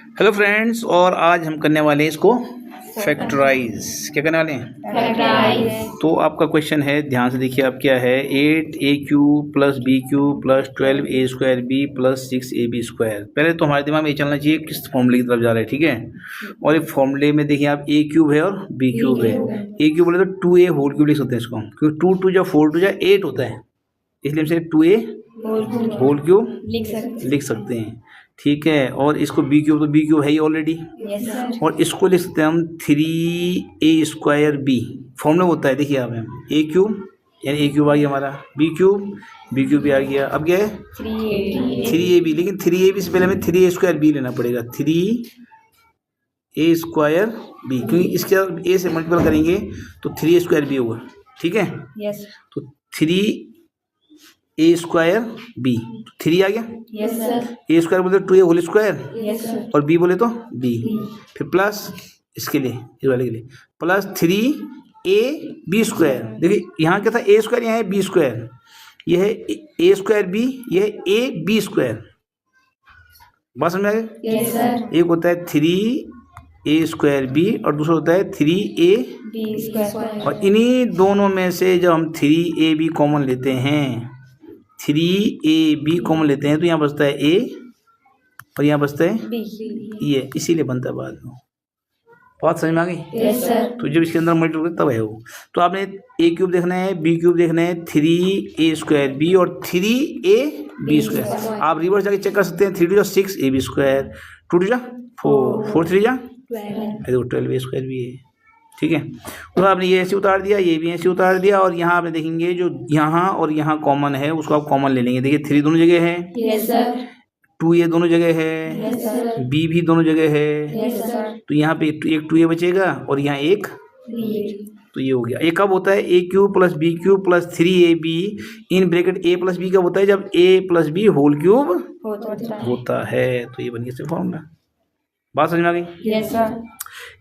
Hello friends, और आज हम करने वाले हैं इसको फैक्टराइज। क्या करने वाले हैं? फैक्टराइज। तो आपका क्वेश्चन है, ध्यान से देखिए। आप क्या है, 8a³ plus b³ plus 12a² b plus 6ab²। पहले तो हमारे दिमाग में ये चलना चाहिए किस फॉर्मूले की तरफ जा रहा है, ठीक है। और एक फॉर्मूले में देखिए आप a³ है और b³ है। a³ बोले तो 2a होल क्यूब लिख सकते हैं इसको, क्योंकि 2 2 जा 4 2 जा 8 होता है, इसलिए हम इसे 2a होल क्यूब लिख सकते हैं, ठीक है। और इसको b³ तो b³ है ही ऑलरेडी, और इसको लिख सकते हैं हम 3a² फॉर्मूला होता है। देखिए आप a³ यानी a³ आ गया हमारा, b³ भी आ गया। अब क्या है 3ab, लेकिन 3ab से पहले हमें 3a² लेना पड़ेगा, 3a²b, क्योंकि इसके a से मल्टीपल करेंगे तो 3a² होगा, ठीक है। तो 3a²b, 3 आ गया। a² बोले तो 2a होल स्क्वायर, और b बोले तो b, फिर प्लस इसके लिए, इस वाले के लिए प्लस 3ab²। देखिए यहाँ क्या था, a², यहाँ है b², यह है a²b, यह है ab²। बात समझ में आ गया? एक होता है 3a²b और दूसरा होता है 3ab²। और इन्हीं दोनों में से जब हम 3ab कॉमन लेते हैं, 3ab कॉमन लेते हैं, तो यहाँ बचता है a और यहाँ बचता है ये, इसीलिए बनता है बाद में। बात समझ में आ गई? तो जब इसके अंदर मल्टीप्लाई तब है वो। तो आपने a³ देखना है, b³ देखना है, 3a²b और 3ab²। आप रिवर्स जाके चेक कर सकते हैं, 3 2 जा 6ab², 2 2 जा 4, 4 3 जा 12a² भी है, ठीक है। तो आपने ये ऐसे उतार दिया, ये भी ऐसे उतार दिया, और यहाँ आपने देखेंगे जो यहाँ और यहाँ कॉमन है उसको आप कॉमन ले लेंगे। देखिए 3 दोनों जगह है, 2a दोनों जगह है, b भी दोनों जगह है, तो यहाँ पे एक 2a बचेगा और यहाँ एक, तो ये हो गया। ये कब होता है, a³ plus b³ plus 3ab in bracket a plus b कब होता है, जब a plus b whole cube होता है। तो ये बन गया फॉर्मूला। बात समझ में आ गई?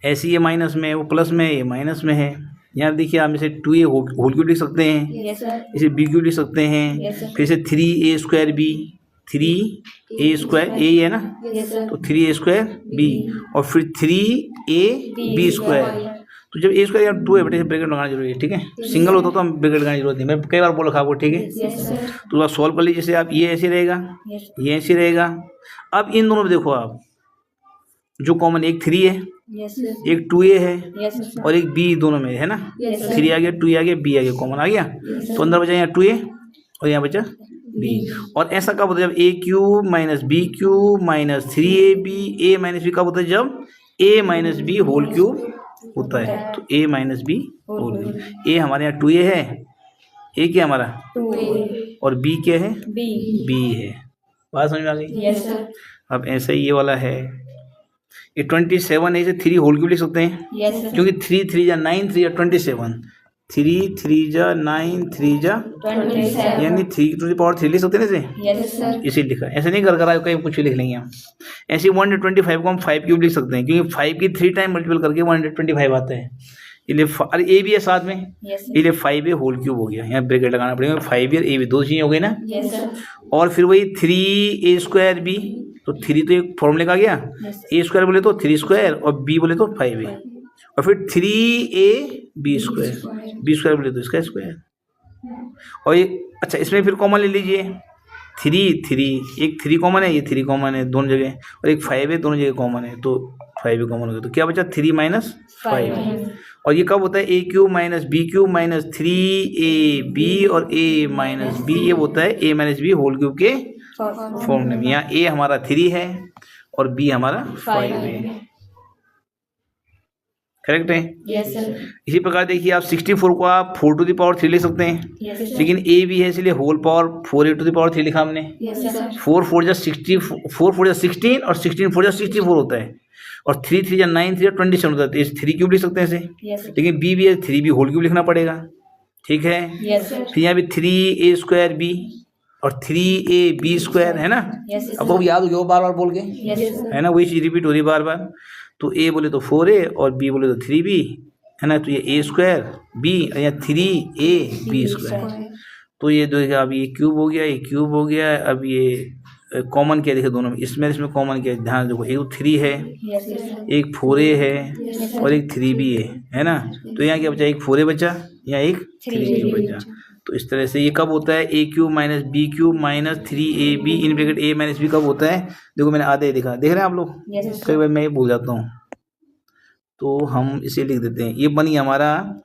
ऐसे ये माइनस में है, वो प्लस में है, ये माइनस में है। यहाँ देखिए आप इसे 2a होल क्यूब लिख सकते हैं, इसे b³ लिख सकते हैं, फिर इसे 3a²b, 3a² a है ना, तो 3a²b और फिर 3ab²। तो जब a² या 2 है बेटे ब्रैकेट लगाना जरूरी है, ठीक है। सिंगल होता तो हम ब्रैकेट लगाने की जरूरत नहीं, मैं कई बार बोल रखा आपको, ठीक है। तो आप सॉल्व कर लीजिए। जैसे आप ये ऐसे रहेगा, ये ऐसे रहेगा। अब इन दोनों में देखो आप, जो कॉमन एक 3 है, एक 2a है, और एक b दोनों में है ना। 3 आ गया, 2a आ गया, b आ गया, कॉमन आ गया, तो अंदर बचा यहाँ 2a और यहाँ बचा b। और ऐसा कब होता है, जब a³ minus b³ minus 3ab, a minus b कब होता है, जब a minus b whole cube होता है। तो a minus b whole cube, a हमारे यहाँ 2a है, a क्या हमारा 2a, और b क्या है b है। बात समझ में आ गई? अब ऐसा ही ये वाला है, ये 27 है, इसे 3 होल क्यूब लिख सकते हैं, क्योंकि 3 3 जा 9, 3 जा 27, 3 3 जा 9, 3 जा 27, यानी 3 टू द पावर 3 लिख सकते हैं इसे। इसे लिखा, ऐसे नहीं कर कर कहीं कुछ भी लिख लेंगे हम। ऐसे 125 को हम 5³ लिख सकते हैं, क्योंकि 5 की 3 टाइम मल्टीपल करके 125 आता है, इसलिए अरे ए भी है साथ में, इसलिए 5a होल क्यूब हो गया। यहाँ ब्रैकेट लगाना पड़ेगा, 5 और a भी दो चीजें हो गई ना। और फिर वही 3a²b, तो 3 तो एक फॉर्मूले का गया, a² बोले तो 3² और b बोले तो 5a, और फिर 3ab², b² बोले तो इसका स्क्वायर। और ये अच्छा, इसमें फिर कॉमन ले लीजिए, 3 एक 3 कॉमन है, ये 3 कॉमन है दोनों जगह, और एक 5a दोनों जगह कॉमन है, तो 5a कॉमन हो गया। तो क्या बचा, 3 माइनस 5। और ये कब होता है, a³ minus b³ minus 3ab और a माइनस b, ये होता है a minus b whole cube के फॉर्मूले में। यहाँ a हमारा 3 है और b हमारा 5 है, करेक्ट है। इसी प्रकार देखिए आप 64 को आप 4 टू द पावर 3 ले सकते हैं, लेकिन a भी है इसलिए whole power 4a to the power 3 लिखा हमने। 4 4 जा 16 और 16 4 जा 64 होता है, और 3 3 जा 9, 3 जा 27 होता है, तो इस 3³ लिख सकते हैं इसे। लेकिन b भी है, 3b होल क्यूब लिखना पड़ेगा, ठीक है। फिर यहाँ भी 3a²b और 3ab² है ना। अब वो याद हो गया बार बार बोल के, है ना, वही चीज रिपीट हो रही है बार बार। तो a बोले तो 4a और b बोले तो 3b, है ना। तो ये a²b और यहाँ 3ab², तो ये दो, अब ये क्यूब हो गया, ये क्यूब हो गया। अब ये कॉमन क्या देखिए दोनों में, इसमें कॉमन क्या है, ध्यान देखो, एक 3 है, एक 4a है और एक 3b है ना। तो यहाँ क्या बचा, एक 4a बचा, यहाँ एक 3b बचा। तो इस तरह से ये कब होता है, a cube minus b cube minus 3ab in bracket a minus b कब होता है। देखो मैंने आधे दिखा, देख रहे हैं आप लोग, कई बार मैं ये भूल जाता हूँ, तो हम इसे लिख देते हैं। ये बन गया हमारा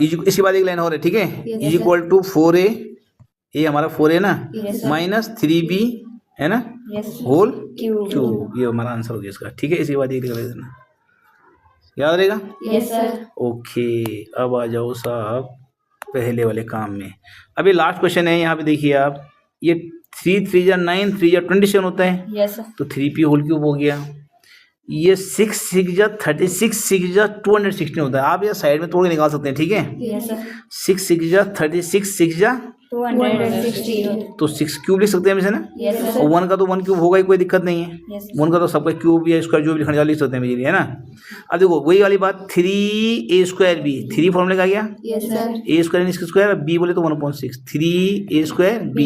इसके बाद एक लाइन और है, ठीक है, इज इक्वल टू 4a, ये हमारा 4a ना, माइनस 3b है ना, होल क्यूब, ये हमारा आंसर हो गया इसका, ठीक है। इसके बाद ये लिख देना, याद रहेगा। Yes sir. ओके, अब आ जाओ साहब पहले वाले काम में। अभी लास्ट क्वेश्चन है, यहाँ पे देखिए आप, ये 3 3 जा 9 3 जा 27 होता है। Yes sir. तो 3p होल क्यूब हो गया। ये 6 6 जा 36 6 जा 216 होता है। आप ये साइड में तोड़ के निकाल सकते हैं, ठीक है। Yes sir. 6 6 जा 36 6 जा 216 तो 6 क्यूब लिख सकते हैं हम इसे ना। Yes sir. और 1 का तो 1 क्यूब होगा ही, कोई दिक्कत नहीं है। यस 1 का तो सबका क्यूब या स्क्वायर जो भी लिखने वाला लिख सकते हैं मेरे लिए, है ना। अब देखो वही वाली बात, 3a स्क्वायर b, 3 फॉर्मूले का गया, यस सर। a स्क्वायर इसका स्क्वायर, b बोले तो 1/6, 3a square b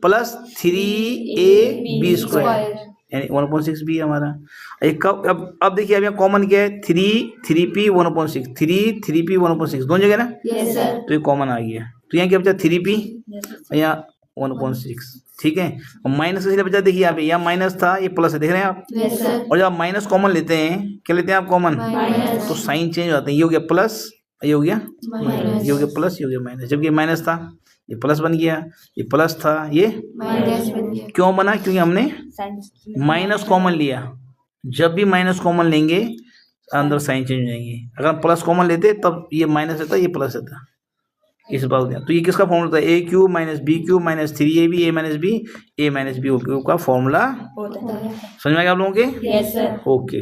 plus 3ab square यानी 1/6b हमारा। एक कब अब देखिए, अब यहाँ कॉमन क्या है, 3p 1/6, 3p 1/6 दोनों जगह ना। Yes sir. तो ये कॉमन आ गया, तो यहाँ क्या बचा 3p और यहाँ 1/6, ठीक है। और माइनस इसलिए बचा, देखिए यहाँ पे, यहाँ माइनस था, ये प्लस है, देख रहे हैं आप। Yes sir. और जब आप माइनस कॉमन लेते हैं, क्या लेते हैं आप कॉमन, तो साइन चेंज हो जाता है, ये हो गया प्लस, ये हो गया माइनस, ये हो गया प्लस, ये हो गया माइनस। जबकि माइनस था, ये प्लस बन गया, ये प्लस था, ये माइनस बन गया। क्यों बना, क्योंकि हमने माइनस कॉमन लिया। जब भी माइनस कॉमन लेंगे अंदर साइन चेंज हो जाएंगे। अगर हम प्लस कॉमन लेते तब ये माइनस रहता, ये प्लस रहता, इस बात होता है। तो ये किसका फॉर्मूला था, a cube minus b cube minus 3ab a minus b whole cube का फॉर्मूला। समझ में आ गया आप लोगों के। Yes sir. ओके।